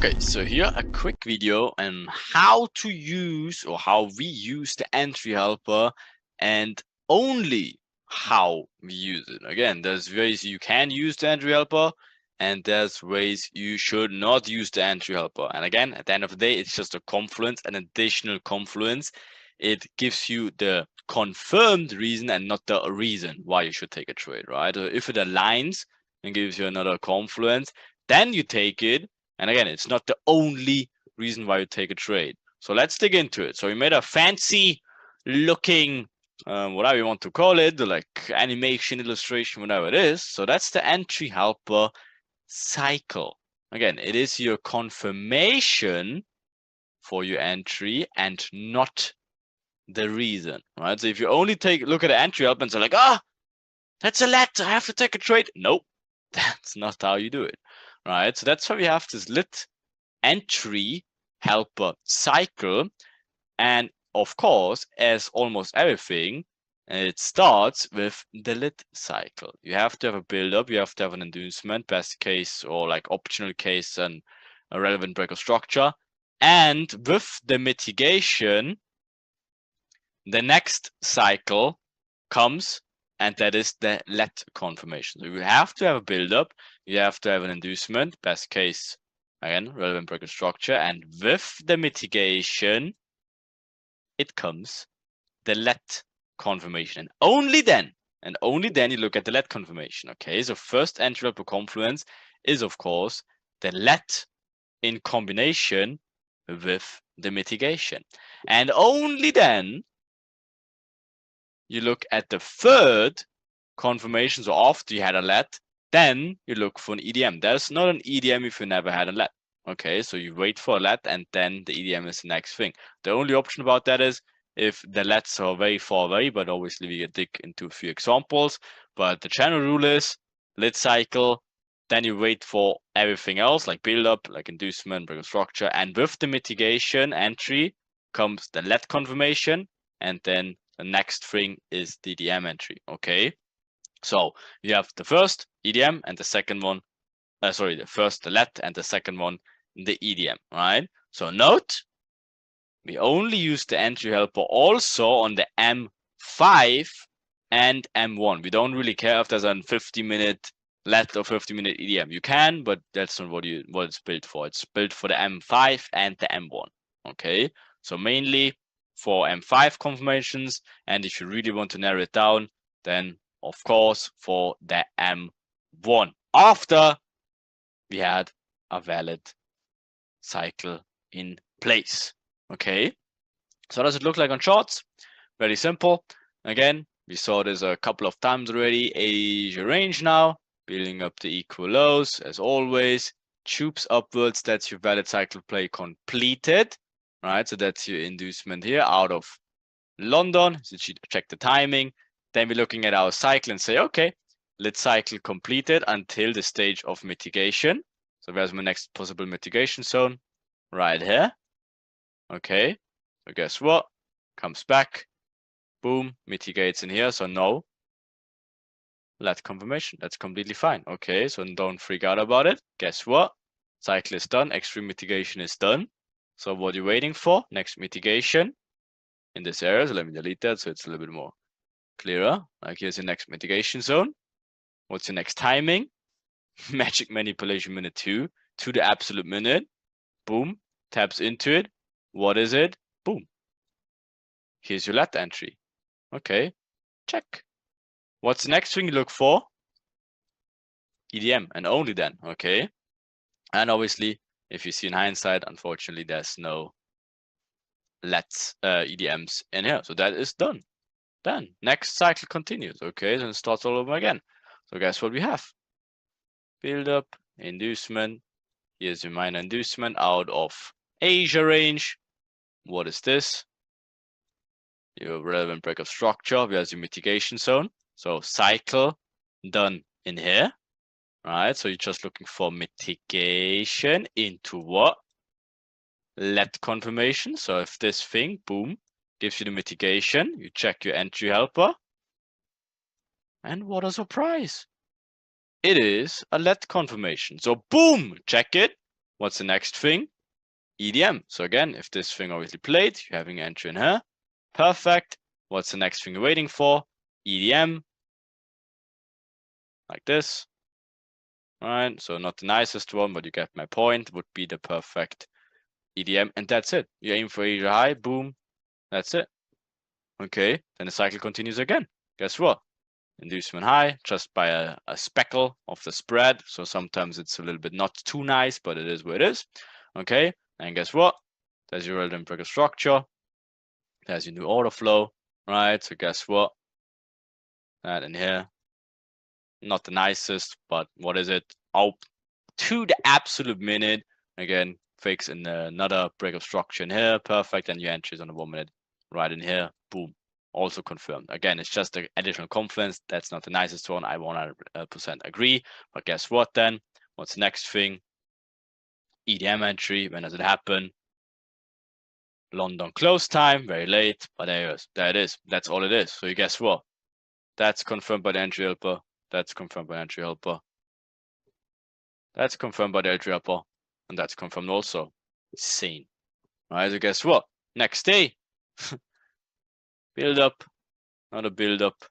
Okay, so here a quick video on how to use or how we use the entry helper and only how we use it. Again, there's ways you can use the entry helper and there's ways you should not use the entry helper. And again, at the end of the day, it's just a confluence, an additional confluence. It gives you the confirmed reason and not the reason why you should take a trade, right? So if it aligns and gives you another confluence, then you take it. And again, it's not the only reason why you take a trade. So let's dig into it. So we made a fancy looking, whatever you want to call it, like animation, illustration, whatever it is. So that's the entry helper cycle. Again, it is your confirmation for your entry and not the reason, right? So if you only look at the entry helper and say like, that's a let, I have to take a trade. Nope, that's not how you do it. Right, so that's why we have this lit entry helper cycle. And of course, as almost everything, it starts with the lit cycle. You have to have a build-up, you have to have an inducement, best case or like optional case, and a relevant breaker structure. And with the mitigation, the next cycle comes, and that is the let confirmation. So you have to have a build-up, you have to have an inducement, best case, again, relevant breaker structure, and with the mitigation, it comes the let confirmation. And only then you look at the let confirmation. Okay, so first entry helper confluence is, of course, the let in combination with the mitigation. And only then you look at the third confirmation. So after you had a let, then you look for an EDM. There's not an EDM if you never had a let. Okay, so you wait for a let and then the EDM is the next thing. The only option about that is if the lets are very far away, but obviously we can dig into a few examples. But the general rule is lit cycle, then you wait for everything else like build up, like inducement, breaker structure, and with the mitigation entry comes the let confirmation, and then the next thing is the EDM entry. Okay, so you have the first EDM and the second one, the first the let and the second one the EDM, right? So note, we only use the entry helper also on the M5 and M1. We don't really care if there's a 50-minute let or 50-minute EDM. You can, but that's not what it's built for. It's built for the M5 and the M1. Okay, so mainly for M5 confirmations, and if you really want to narrow it down, then of course for the M1 after we had a valid cycle in place. Okay, so how does it look like on charts? Very simple. Again, we saw this a couple of times already. Asia range now, building up the equal lows as always. Tubes upwards, that's your valid cycle play completed. Right, so that's your inducement here out of London. So you check the timing. Then we're looking at our cycle and say, okay, let's cycle completed until the stage of mitigation. So where's my next possible mitigation zone? Right here. Okay, so guess what? Comes back, boom, mitigates in here. So no let confirmation. That's completely fine. Okay, so don't freak out about it. Guess what? Cycle is done. Extreme mitigation is done. So what are you waiting for? Next mitigation in this area. So let me delete that so it's a little bit more clearer. Like here's your next mitigation zone. What's your next timing? Magic manipulation minute 2 to the absolute minute. Boom, taps into it. What is it? Boom. Here's your let entry. Okay, check. What's the next thing you look for? EDM, and only then. Okay, and obviously if you see in hindsight, unfortunately there's no lets EDMs in here, so that is done. Then next cycle continues. Okay, then it starts all over again. So guess what we have? Build up, inducement. Here's your minor inducement out of Asia range. What is this? Your relevant breakup structure. Here's your mitigation zone. So cycle done in here. Right, so you're just looking for mitigation into what? Let confirmation. So if this thing, boom, gives you the mitigation, you check your entry helper. And what a surprise! It is a let confirmation. So boom, check it. what's the next thing? EDM. So again, if this thing obviously played, you're having an entry in here. Perfect. What's the next thing you're waiting for? EDM. Like this. All right. So not the nicest one, but you get my point. Would be the perfect EDM. And that's it. You aim for Asia high. Boom. That's it. Okay. Then the cycle continues again. Guess what? Inducement high just by a speckle of the spread. So sometimes it's a little bit not too nice, but it is what it is. Okay. And guess what? There's your relevant breaker structure. There's your new order flow, right? So guess what? That in here, not the nicest, but what is it? Oh, to the absolute minute. Again, fix in another break of structure in here. Perfect. And your entries on the 1 minute right in here. Boom. Also confirmed. Again, it's just an additional confluence. That's not the nicest one. I 100% agree. But guess what then? What's the next thing? EDM entry. When does it happen? London close time, very late, but there it is. That's all it is. So you guess what? That's confirmed by the entry helper. That's confirmed by the entry helper. That's confirmed by the entry helper. And that's confirmed also. Insane. Alright, so guess what? Next day. Build up. Another build up.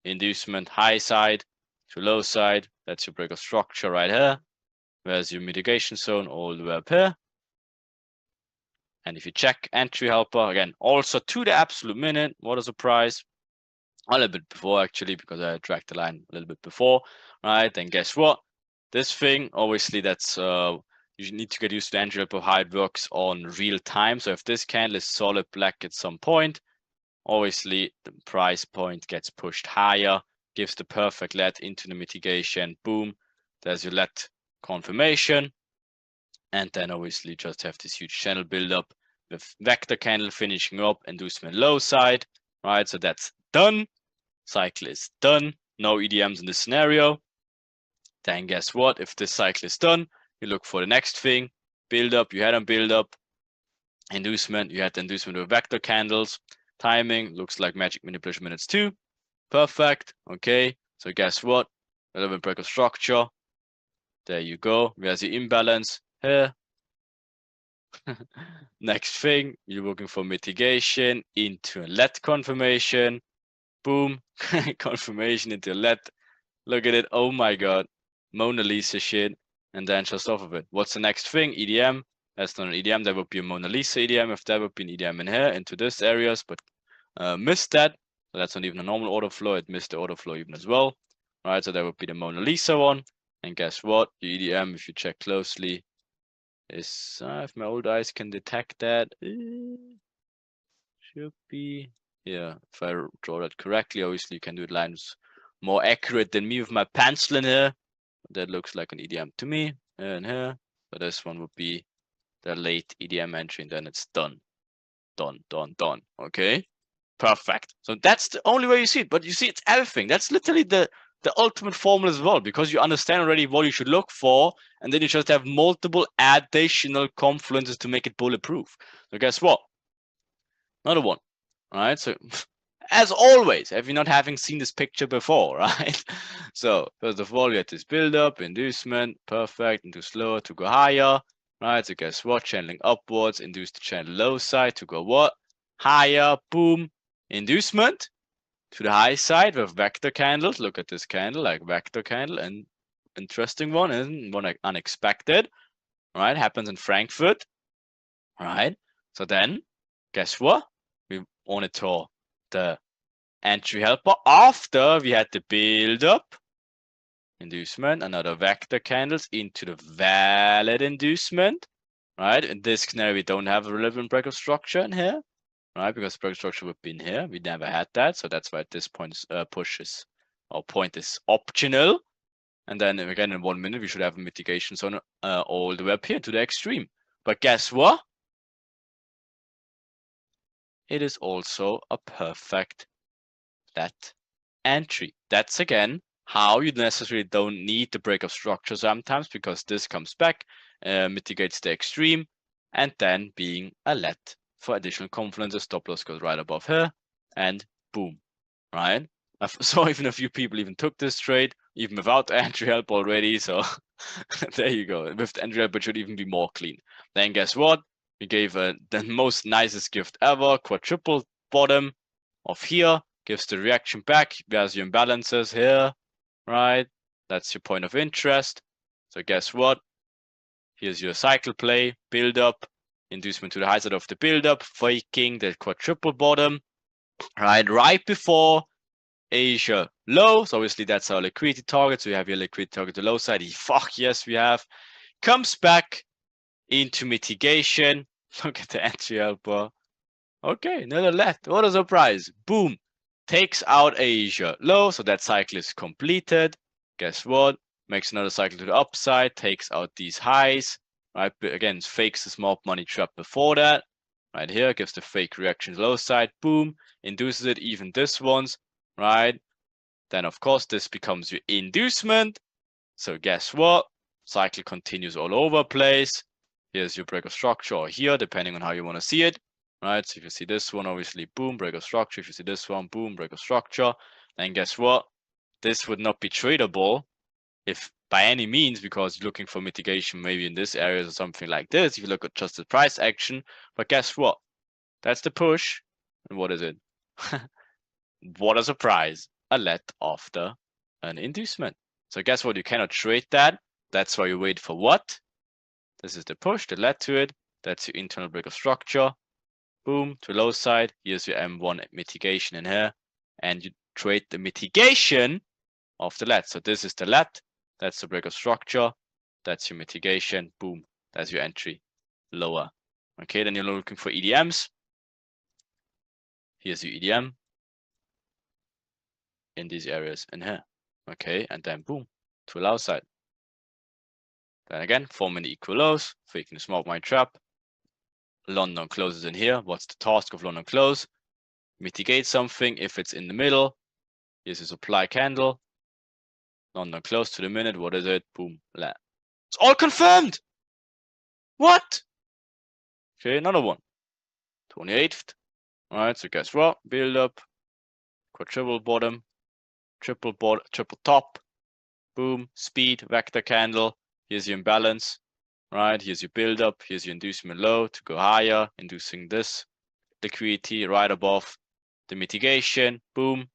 Inducement high side to low side. That's your break of structure right here. Where's your mitigation zone all the way up here? And if you check entry helper, again, also to the absolute minute, what a surprise. A little bit before actually, because I dragged the line a little bit before, right? Then guess what? This thing, obviously that's, you need to get used to the entry helper, how it works on real time. So if this candle is solid black at some point, obviously the price point gets pushed higher, gives the perfect let into the mitigation, boom, there's your let confirmation. And then obviously just have this huge channel buildup with vector candle finishing up, inducement low side, right? So that's done. Cycle is done. No EDMs in this scenario. Then guess what? If this cycle is done, you look for the next thing. Build up, you had a build up. Inducement, you had the inducement with vector candles. Timing looks like magic manipulation minutes 2. Perfect. Okay. So guess what? Relevant break of structure. There you go. Where's the imbalance? Here. Next thing, you're looking for mitigation into a let confirmation. Boom. Confirmation into a let. Look at it. Oh my god. Mona Lisa shit. And then just off of it. What's the next thing? EDM. That's not an EDM. That would be a Mona Lisa EDM if there would be an EDM in here into this areas, but missed that. So that's not even a normal order flow. It missed the order flow even as well. All right. So that would be the Mona Lisa one. And guess what? The EDM, if you check closely, is if my old eyes can detect that, should be, yeah, if I draw that correctly. Obviously you can do it lines more accurate than me with my pencil in here. That looks like an EDM to me. And here, so this one would be the late EDM entry, and then it's done. Done. Okay, perfect. So that's the only way you see it, but you see it's everything. That's literally the ultimate formula as well, because you understand already what you should look for, and then you just have multiple additional confluences to make it bulletproof. So guess what? Another one. All right. So as always, if you're not having seen this picture before, right? So first of all, you had this build up, inducement, perfect, into slower to go higher, right? So guess what? Channeling upwards, induce the channel low side to go what? Higher, boom, inducement to the high side with vector candles. Look at this candle, like vector candle, and interesting one and one unexpected, right? Happens in Frankfurt, right? So then, guess what? We monitor the entry helper after we had the build up, inducement, another vector candles into the valid inducement, right? In this scenario, we don't have a relevant break of structure in here, right? Because break of structure would be in here. We never had that. So that's why at this point, pushes or point is optional. And then again, in 1 minute, we should have a mitigation zone all the way up here to the extreme. But guess what? It is also a perfect let entry. That's again how you necessarily don't need the break of structure sometimes, because this comes back, mitigates the extreme, and then being a let for additional confluences. Stop loss goes right above here, and boom, right? I saw even a few people even took this trade, even without the entry help already. So there you go. With the entry help, it should even be more clean. Then guess what? We gave the most nicest gift ever, quadruple bottom of here, gives the reaction back. There's your imbalances here, right? That's your point of interest. So guess what? Here's your cycle play, build up, inducement to the high side of the build up, faking the quadruple bottom, right before Asia low. So obviously that's our liquidity target. So we have your liquidity target to the low side. Fuck yes, we have. Comes back into mitigation. Look at the entry helper. Okay, another left. What a surprise. Boom. Takes out Asia low. So that cycle is completed. Guess what? Makes another cycle to the upside. Takes out these highs. Right. But again, fakes the small money trap before that. Right here. Gives the fake reaction to the low side. Boom. Induces it. Even this one's. Right. Then of course this becomes your inducement. So guess what? Cycle continues all over place. Here's your break of structure, or here, depending on how you want to see it. Right, so if you see this one, obviously, boom, break of structure. If you see this one, boom, break of structure. Then guess what? This would not be tradable if by any means, because you're looking for mitigation maybe in this area or something like this. If you look at just the price action, but guess what? That's the push. And what is it? What a surprise. A let after an inducement. So guess what? You cannot trade that. That's why you wait for what? This is the push that led to it. That's your internal break of structure. Boom, to low side. Here's your M1 mitigation in here. And you trade the mitigation of the let. So this is the let. That's the break of structure. That's your mitigation. Boom. That's your entry lower. Okay, then you're looking for EDMs. Here's your EDM in these areas in here. Okay, and then boom, to the low side. Then again, forming the equal lows, faking the small money trap. London closes in here. What's the task of London close? Mitigate something if it's in the middle. Here's a supply candle. London close to the minute. What is it? Boom. It's all confirmed. What? Okay, another one. 28th. All right, so guess what? Build up. Quadruple bottom. Triple top. Boom. Speed. Vector candle. Here's your imbalance. Right, here's your build up. Here's your inducement low to go higher, inducing this liquidity right above the mitigation. Boom.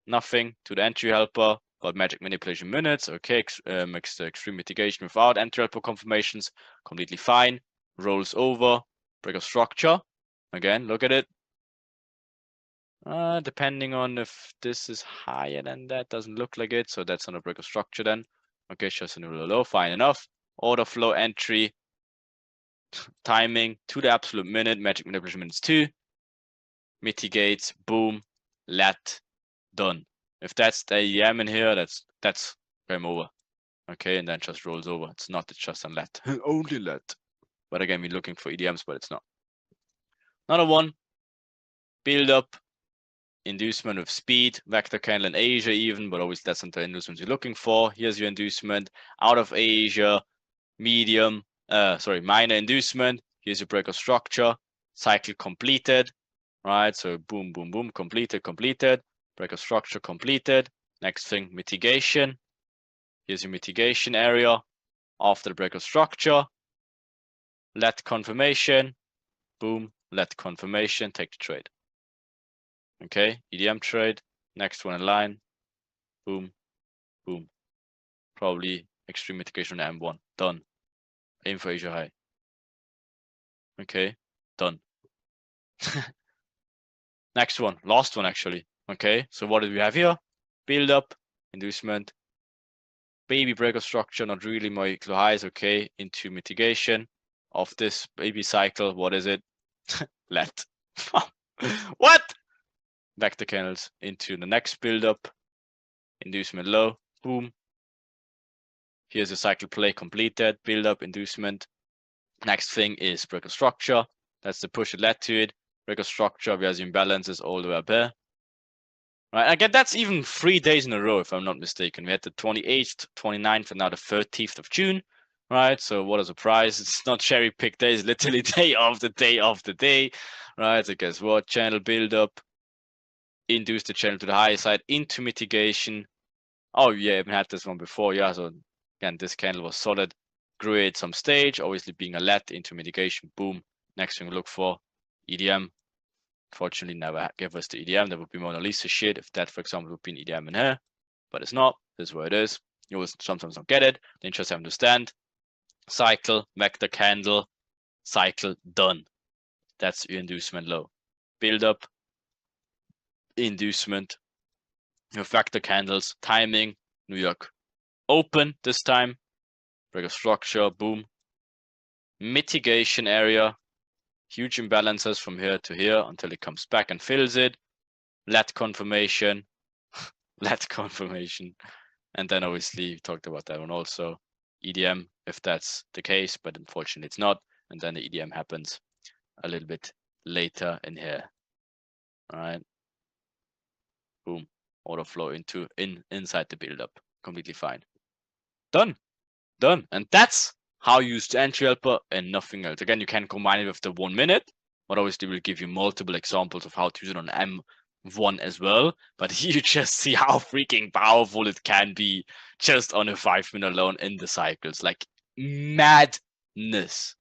Nothing to the entry helper, but magic manipulation minutes. Okay, makes the extreme mitigation without entry helper confirmations completely fine. Rolls over, break of structure. Again, look at it. Depending on if this is higher than that, doesn't look like it. So that's not a break of structure then. Okay, shows a new low, fine enough. Order flow entry. Timing to the absolute minute, magic manipulation minutes 2. Mitigates, boom, let, done. If that's the EM in here, that's game over. Okay, and then just rolls over. It's not just on let. Only let. But again, we're looking for EDMs, but it's not. Another one. Build up. Inducement with speed. Vector candle in Asia even, but obviously that's not the inducement you're looking for. Here's your inducement. Out of Asia. Medium. Minor inducement. Here's your break of structure. Cycle completed. Right, so boom, boom, boom. Completed. Break of structure completed. Next thing, mitigation. Here's your mitigation area. After the break of structure. Let confirmation. Boom. Let confirmation. Take the trade. Okay, EDM trade. Next one in line. Boom. Boom. Probably extreme mitigation on M1. Done. Aim for Asia high. Okay, done. Next one. Last one actually. Okay, so what did we have here? Build up. Inducement. Baby break of structure, not really molecular highs, okay, into mitigation of this baby cycle. What is it? Let. What? Vector candles into the next build up. Inducement low. Boom. Here's a cycle play completed. Build up, inducement. Next thing is break of structure. That's the push that led to it. Break of structure, we have imbalances all the way up here. Right, again, that's even 3 days in a row, if I'm not mistaken. We had the 28th, 29th, and now the 30th of June. Right, so what a surprise. It's not cherry pick days, literally day after day after day. Right, so guess what? Channel build up induce the channel to the higher side into mitigation. Oh, yeah, I haven't had this one before. Yeah, so again, this candle was solid. Create some stage, obviously being a let into mitigation. Boom. Next thing we look for, EDM. Fortunately, never gave us the EDM. That would be Mona Lisa shit if that, for example, would be an EDM in here. But it's not. This is where it is. You will sometimes not get it. Then just understand. Cycle, vector candle, cycle, done. That's your inducement low. Build up, inducement, your vector candles, timing, New York open this time, break of structure, boom. Mitigation area, huge imbalances from here to here until it comes back and fills it. Let confirmation, let confirmation. And then obviously we talked about that one also. EDM, if that's the case, but unfortunately it's not. And then the EDM happens a little bit later in here. All right. Boom. Order flow into inside the build-up. Completely fine. Done. Done. And that's how you use the entry helper and nothing else. Again, you can combine it with the 1 minute, but obviously we'll give you multiple examples of how to use it on M1 as well. But you just see how freaking powerful it can be just on a 5 minute alone in the cycles. Like madness.